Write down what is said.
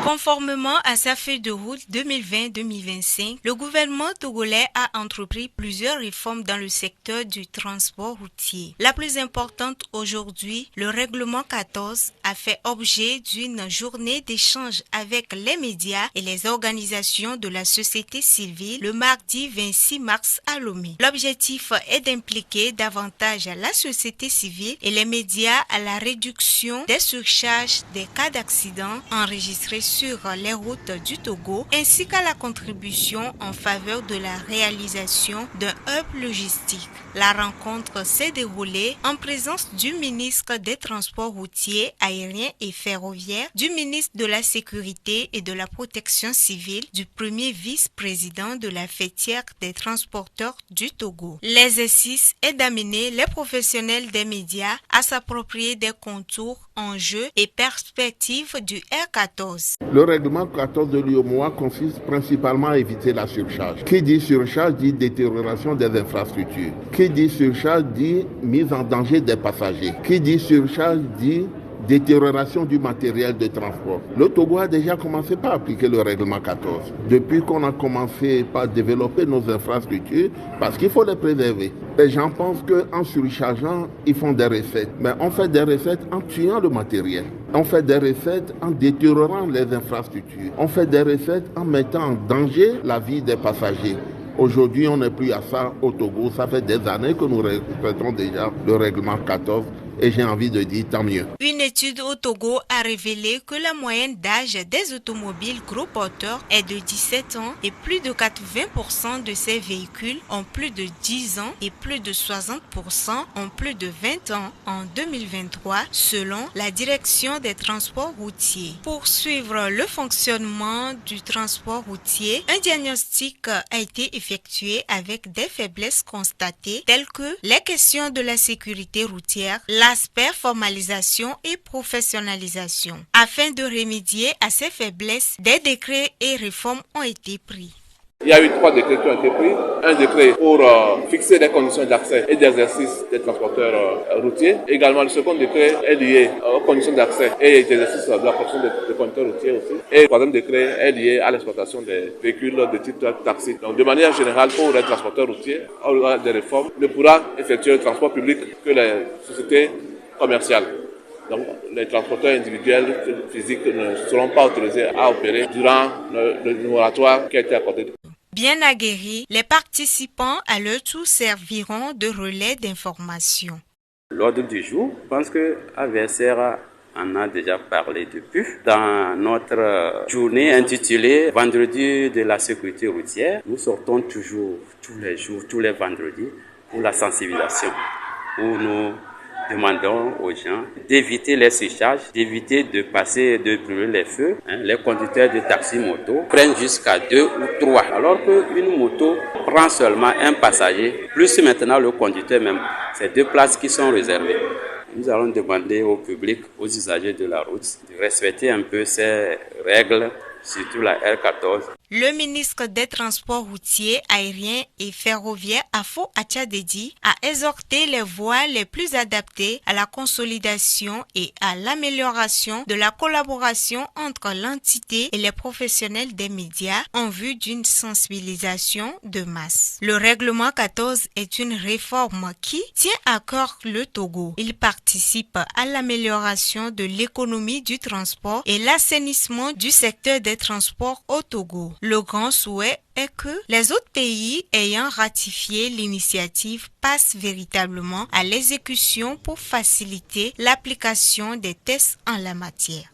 Conformément à sa feuille de route 2020-2025, le gouvernement togolais a entrepris plusieurs réformes dans le secteur du transport routier. La plus importante aujourd'hui, le règlement 14, a fait objet d'une journée d'échange avec les médias et les organisations de la société civile le mardi 26 mars à Lomé. L'objectif est d'impliquer davantage la société civile et les médias à la réduction des surcharges des cas d'accidents enregistrés sur les routes du Togo ainsi qu'à la contribution en faveur de la réalisation d'un hub logistique. La rencontre s'est déroulée en présence du ministre des Transports routiers, aériens et ferroviaires, du ministre de la Sécurité et de la Protection civile, du premier vice-président de la fêtière des transporteurs du Togo. L'exercice est d'amener les professionnels des médias à s'approprier des contours, enjeux et perspectives du R14. Le règlement 14 de l'UEMOA consiste principalement à éviter la surcharge. Qui dit surcharge dit détérioration des infrastructures. Qui dit surcharge dit mise en danger des passagers. Qui dit surcharge dit détérioration du matériel de transport. Le Togo a déjà commencé par appliquer le règlement 14. Depuis qu'on a commencé par développer nos infrastructures, parce qu'il faut les préserver. Les gens pensent qu'en surchargeant, ils font des recettes. Mais on fait des recettes en tuant le matériel. On fait des recettes en détériorant les infrastructures. On fait des recettes en mettant en danger la vie des passagers. Aujourd'hui, on n'est plus à ça au Togo. Ça fait des années que nous respectons déjà le règlement 14. Et j'ai envie de dire tant mieux. Une étude au Togo a révélé que la moyenne d'âge des automobiles gros porteurs est de 17 ans et plus de 80% de ces véhicules ont plus de 10 ans et plus de 60% ont plus de 20 ans en 2023 selon la direction des transports routiers. Pour suivre le fonctionnement du transport routier, un diagnostic a été effectué avec des faiblesses constatées telles que les questions de la sécurité routière, l'aspect formalisation et professionnalisation. Afin de remédier à ces faiblesses, des décrets et réformes ont été pris. Il y a eu 3 décrets qui ont été pris. Un décret pour fixer les conditions d'accès et d'exercice des transporteurs routiers. Également, le second décret est lié aux conditions d'accès et d'exercice de la fonction des conducteurs routiers aussi. Et le troisième décret est lié à l'exploitation des véhicules de type taxi. Donc, de manière générale, pour les transporteurs routiers, au-delà des réformes, ne pourra effectuer le transport public que les sociétés commerciales. Donc, les transporteurs individuels physiques ne seront pas autorisés à opérer durant le moratoire qui a été accordé. Bien aguerris, les participants à leur tour serviront de relais d'information. L'ordre du jour, je pense que AVSR en a déjà parlé depuis. Dans notre journée intitulée Vendredi de la sécurité routière, nous sortons toujours, tous les jours, tous les vendredis, pour la sensibilisation, où nous demandons aux gens d'éviter les surcharges, d'éviter de brûler les feux. Les conducteurs de taxi-moto prennent jusqu'à 2 ou 3, alors qu'une moto prend seulement un passager, plus maintenant le conducteur même. C'est 2 places qui sont réservées. Nous allons demander au public, aux usagers de la route, de respecter un peu ces règles, surtout la R14. Le ministre des Transports routiers, aériens et ferroviaires, Afo Atchadedi, a exhorté les voies les plus adaptées à la consolidation et à l'amélioration de la collaboration entre l'entité et les professionnels des médias en vue d'une sensibilisation de masse. Le règlement 14 est une réforme qui tient à cœur le Togo. Il participe à l'amélioration de l'économie du transport et l'assainissement du secteur des transports au Togo. Le grand souhait est que les autres pays ayant ratifié l'initiative passent véritablement à l'exécution pour faciliter l'application des tests en la matière.